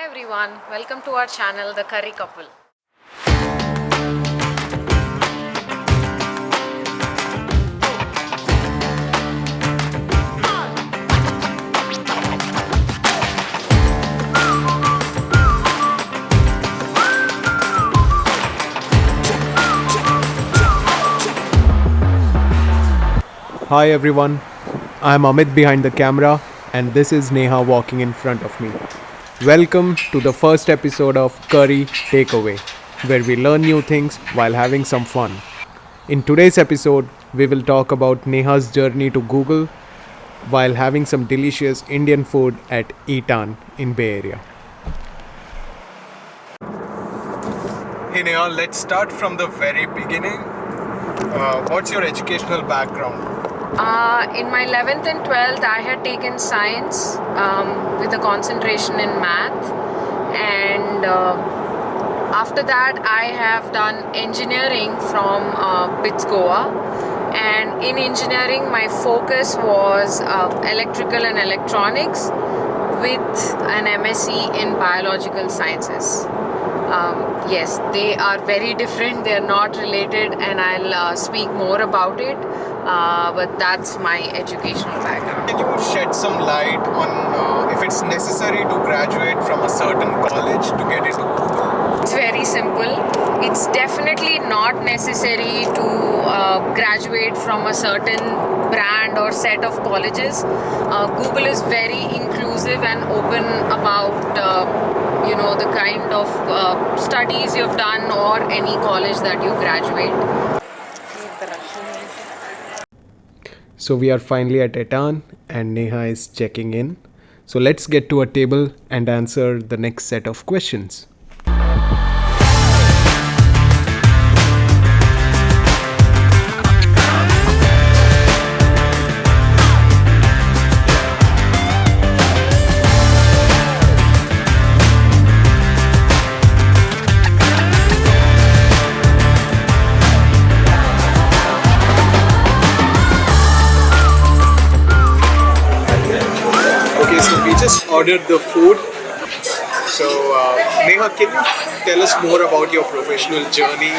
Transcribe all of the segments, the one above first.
everyone, welcome to our channel The Curry Couple. Hi everyone, I'm Amit behind the camera, and this is Neha walking in front of me. Welcome to the first episode of Curry Takeaway, where we learn new things while having some fun. In today's episode, we will talk about Neha's journey to Google while having some delicious Indian food at Eatan in Bay Area. Hey Neha, let's start from the very beginning. What's your educational background? In my 11th and 12th, I had taken science with a concentration in math, and after that, I have done engineering from BITS Goa. And in engineering, my focus was electrical and electronics with an MSc in biological sciences. Yes, they are very different, they are not related, and I'll speak more about it. But that's my educational background. Can you shed some light on if it's necessary to graduate from a certain college to get into Google? It's very simple. It's definitely not necessary to graduate from a certain brand or set of colleges. Google is very inclusive and open about the kind of studies you've done or any college that you graduate. So we are finally at Etan and Neha is checking in. So let's get to a table and answer the next set of questions. Okay, so we just ordered the food. So, Neha, can you tell us more about your professional journey?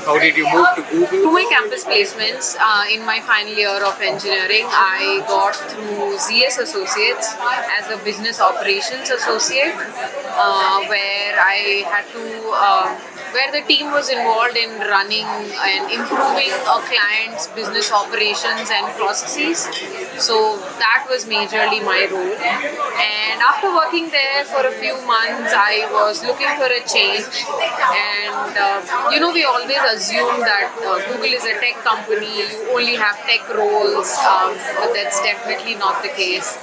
How did you move to Google? Through my campus placements in my final year of engineering, I got through ZS Associates as a business operations associate, where I had to where the team was involved in running and improving a client's business operations and processes. So that was majorly my role. And after working there for a few months, I was looking for a change. And we always assume that Google is a tech company, you only have tech roles, but that's definitely not the case.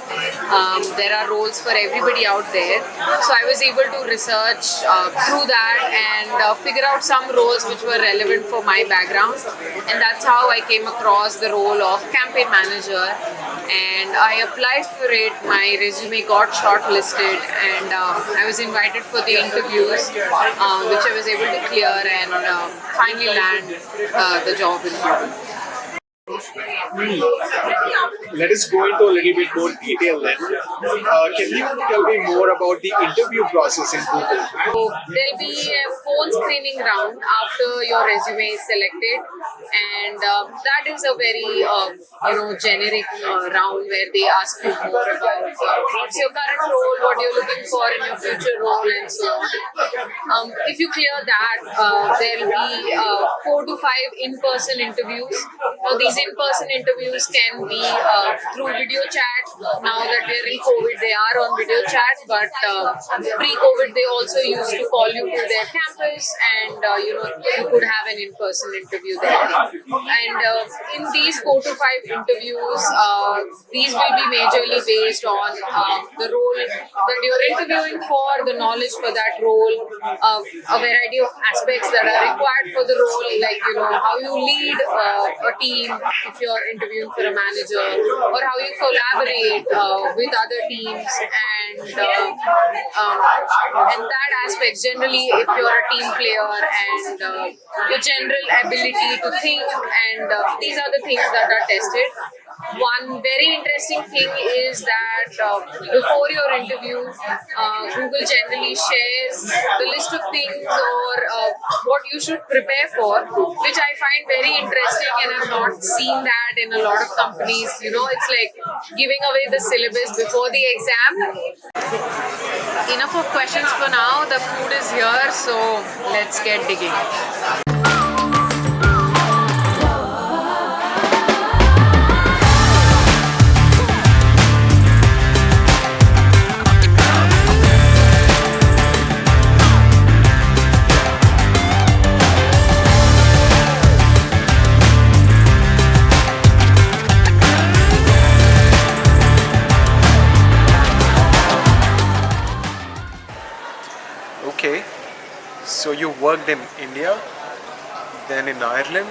There are roles for everybody out there. So I was able to research through that and figure out some roles which were relevant for my background, and that's how I came across the role of campaign manager, and I applied for it. My resume got shortlisted, and I was invited for the interviews, which I was able to clear and finally land the job in Google. Let us go into a little bit more detail then. Can you tell me more about the interview process in Google? So there'll be a phone screening round after your resume is selected, and that is a very generic round where they ask you more about what's your current role, what you're looking for in your future role, and so on. If you clear that, there'll be 4 to 5 in-person interviews. Now these in-person interviews can be through video chat. Now that we're in COVID, they are on video chat, but pre-COVID they also used to call you to their campus, and you could have an in-person interview there. And in these 4 to 5 interviews, these will be majorly based on the role that you're interviewing for, the knowledge for that role, a variety of aspects that are required for the role, like how you lead a team if you're interviewing for a manager, or how you collaborate with other teams, and that aspect generally if you're a team player, and your general ability to think, and these are the things that are tested. One very interesting thing is that before your interview, Google generally shares the list of things or what you should prepare for, which I find very interesting, and I've not seen that in a lot of companies. You know, it's like giving away the syllabus before the exam. Enough of questions for now. The food is here, so let's get digging. Okay, so you worked in India, then in Ireland,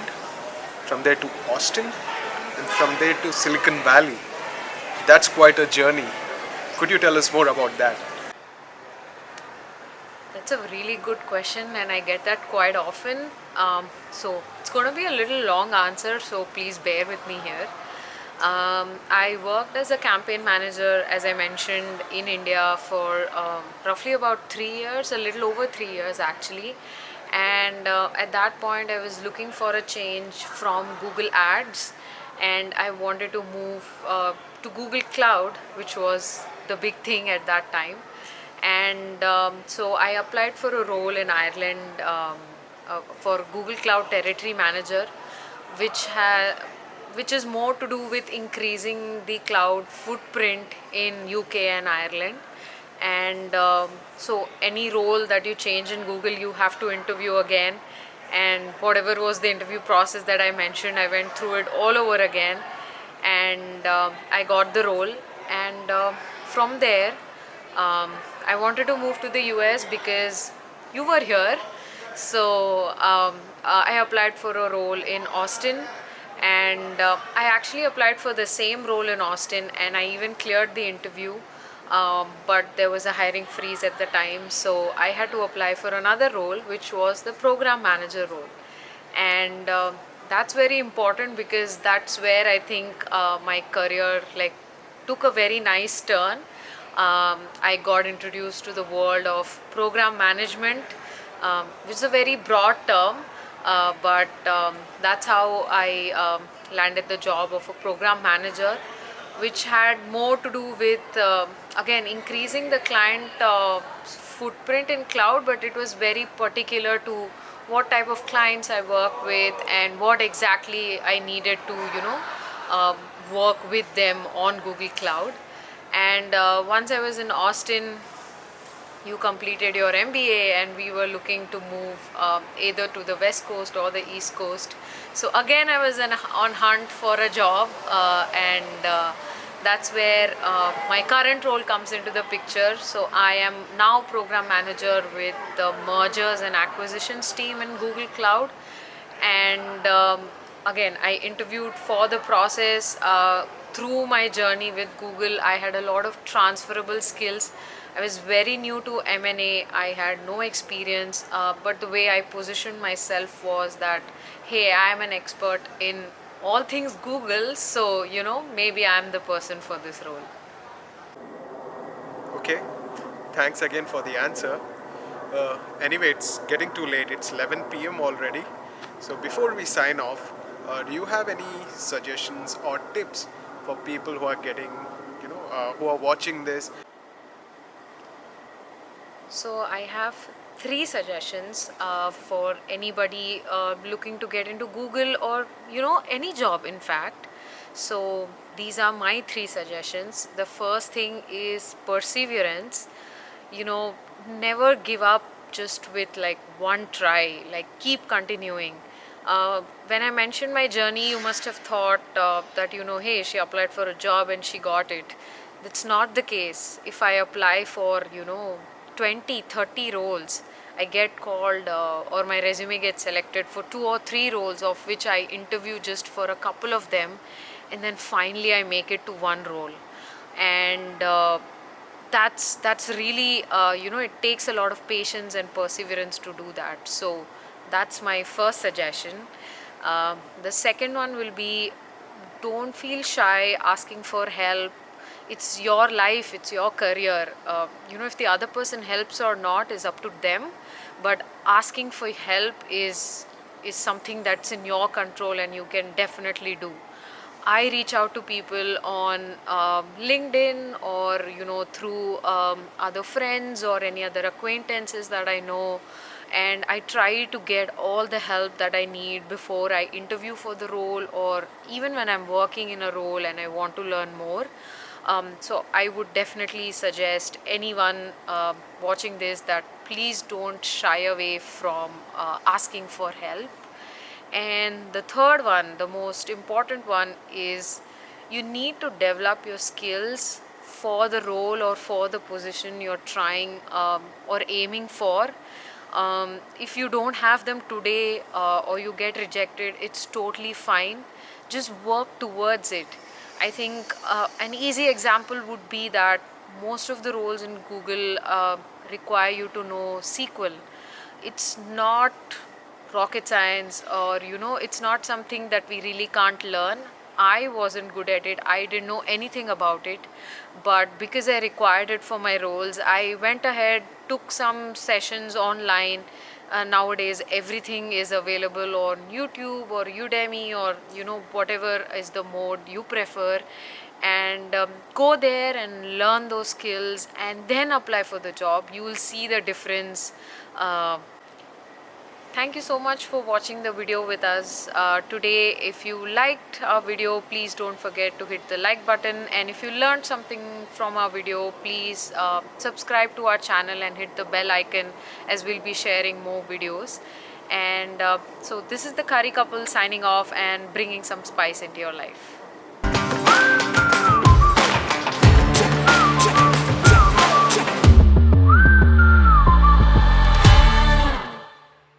from there to Austin, and from there to Silicon Valley. That's quite a journey. Could you tell us more about that? That's a really good question, and I get that quite often. So it's going to be a little long answer, so please bear with me here. I worked as a campaign manager, as I mentioned, in India for roughly about 3 years, a little over 3 years actually. And at that point, I was looking for a change from Google Ads, and I wanted to move to Google Cloud, which was the big thing at that time. And so I applied for a role in Ireland for Google Cloud Territory Manager, which which is more to do with increasing the cloud footprint in UK and Ireland. And so any role that you change in Google, you have to interview again. And whatever was the interview process that I mentioned, I went through it all over again, and I got the role. And from there, I wanted to move to the US because you were here. So I applied for a role in Austin, and I actually applied for the same role in Austin, and I even cleared the interview. But there was a hiring freeze at the time, so I had to apply for another role, which was the program manager role. And that's very important because that's where I think my career like took a very nice turn. I got introduced to the world of program management, which is a very broad term, but that's how I landed the job of a program manager, which had more to do with again increasing the client footprint in cloud, but it was very particular to what type of clients I work with and what exactly I needed to uh, work with them on Google Cloud. And once I was in Austin, you completed your MBA, and we were looking to move either to the West Coast or the East Coast. So again, I was on hunt for a job, and that's where my current role comes into the picture. So I am now program manager with the mergers and acquisitions team in Google Cloud. And again, I interviewed for the process. Through my journey with Google, I had a lot of transferable skills. I was very new to M&A. I had no experience, but the way I positioned myself was that, hey, I am an expert in all things Google, so maybe I'm the person for this role. Okay, thanks again for the answer. Anyway, it's getting too late. It's 11 p.m. already. So before we sign off, do you have any suggestions or tips for people who are who are watching this? So I have three suggestions for anybody looking to get into Google, or any job in fact. So these are my three suggestions. The first thing is perseverance. Never give up just with like one try. Like keep continuing. When I mentioned my journey, you must have thought that hey, she applied for a job and she got it. That's not the case. If I apply for 20, 30 roles, I get called or my resume gets selected for 2 or 3 roles, of which I interview just for a couple of them, and then finally I make it to one role. And that's really it takes a lot of patience and perseverance to do that. So that's my first suggestion. The second one will be don't feel shy asking for help. It's your life, it's your career. If the other person helps or not is up to them, but asking for help is something that's in your control and you can definitely do. I reach out to people on LinkedIn, or through other friends or any other acquaintances that I know, and I try to get all the help that I need before I interview for the role, or even when I'm working in a role and I want to learn more. So I would definitely suggest anyone watching this that please don't shy away from asking for help. And the third one, the most important one, is you need to develop your skills for the role or for the position you're trying or aiming for. If you don't have them today or you get rejected, it's totally fine. Just work towards it. I think an easy example would be that most of the roles in Google require you to know SQL. It's not rocket science, or it's not something that we really can't learn. I wasn't good at it, I didn't know anything about it, but because I required it for my roles, I went ahead, took some sessions online. Nowadays everything is available on YouTube or Udemy, or whatever is the mode you prefer, and go there and learn those skills and then apply for the job. You will see the difference. Thank you so much for watching the video with us today. If you liked our video, please don't forget to hit the like button, and if you learned something from our video, please subscribe to our channel and hit the bell icon, as we'll be sharing more videos. And so this is the Curry Couple signing off and bringing some spice into your life.